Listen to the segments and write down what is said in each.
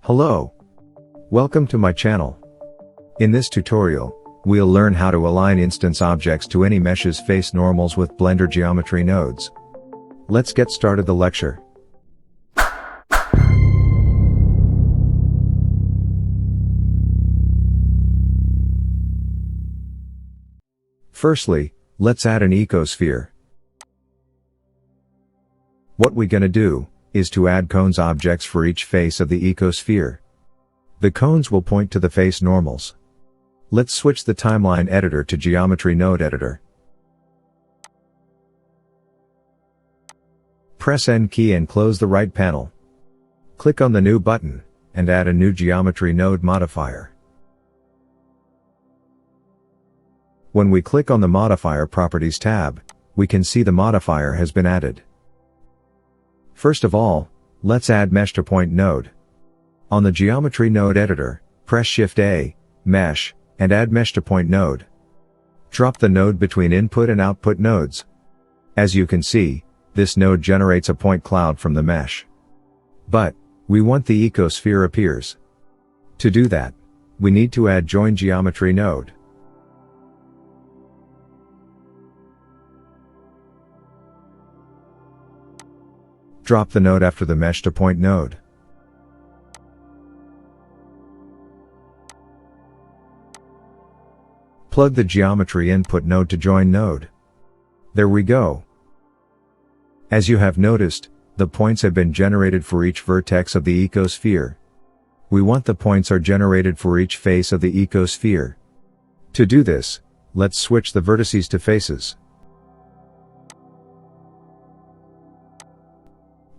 Hello. Welcome to my channel. In this tutorial, we'll learn how to align instance objects to any mesh's face normals with Blender geometry nodes. Let's get started the lecture. Firstly, let's add an ecosphere. What we're gonna do is to add cones objects for each face of the ecosphere. The cones will point to the face normals. Let's switch the timeline editor to geometry node editor. Press N key and close the right panel. Click on the new button, and add a new geometry node modifier. When we click on the Modifier Properties tab, we can see the modifier has been added. First of all, let's add Mesh to Point node. On the Geometry Node Editor, press Shift-A, Mesh, and add Mesh to Point node. Drop the node between input and output nodes. As you can see, this node generates a point cloud from the mesh. But, we want the ecosphere appears. To do that, we need to add Join Geometry Node. Drop the node after the Mesh to Point node. Plug the geometry input node to join node. There we go. As you have noticed, the points have been generated for each vertex of the ecosphere. We want the points are generated for each face of the ecosphere. To do this, let's switch the vertices to faces.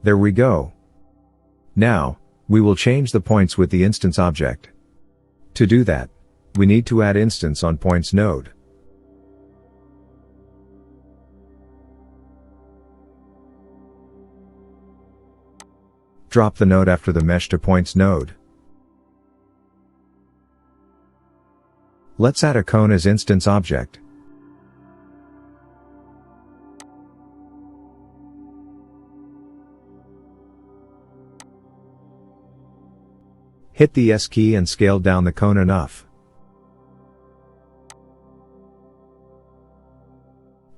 There we go. Now, we will change the points with the instance object. To do that, we need to add instance on points node. Drop the node after the Mesh to Points node. Let's add a cone as instance object. Hit the S key and scale down the cone enough.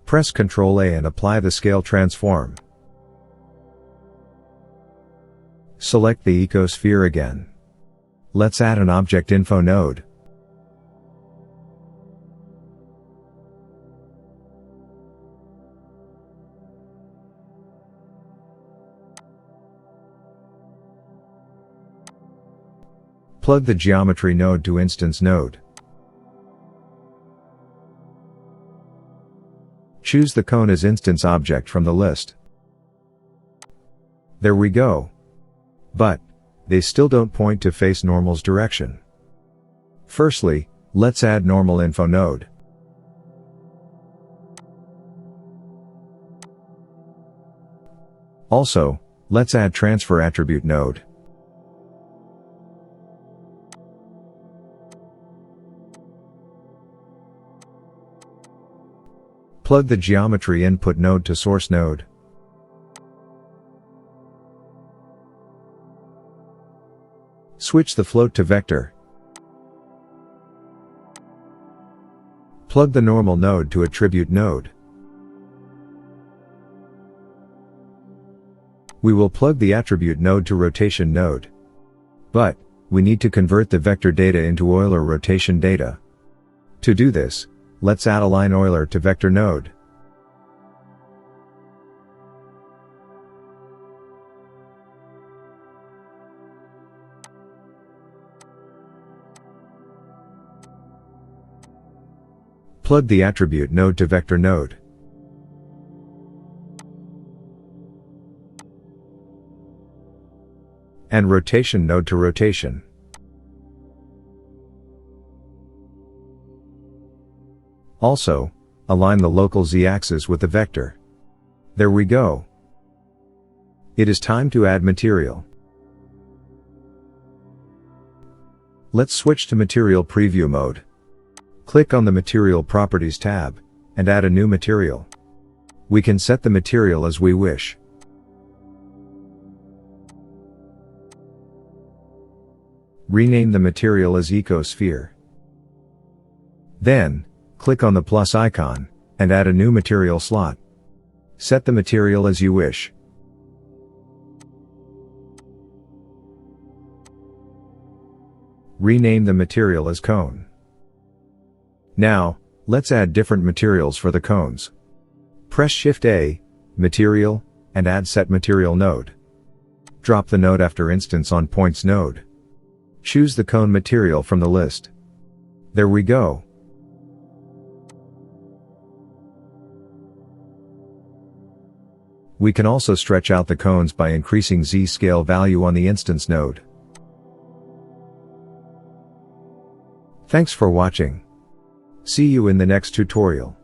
Press Ctrl A and apply the scale transform. Select the ecosphere again. Let's add an object info node. Plug the geometry node to instance node. Choose the cone as instance object from the list. There we go. But, they still don't point to face normal's direction. Firstly, let's add normal info node. Also, let's add transfer attribute node. Plug the geometry input node to source node. Switch the float to vector. Plug the normal node to attribute node. We will plug the attribute node to rotation node. But, we need to convert the vector data into Euler rotation data. To do this, let's add align Euler to vector node. Plug the attribute node to vector node. And rotation node to rotation. Also, align the local z-axis with the vector. There we go. It is time to add material. Let's switch to material preview mode. Click on the Material Properties tab, and add a new material. We can set the material as we wish. Rename the material as Ecosphere. Then, click on the plus icon, and add a new material slot. Set the material as you wish. Rename the material as Cone. Now, let's add different materials for the cones. Press Shift-A, Material, and add Set Material Node. Drop the node after Instance on Points node. Choose the cone material from the list. There we go. We can also stretch out the cones by increasing Z-scale value on the instance node. Thanks for watching. See you in the next tutorial.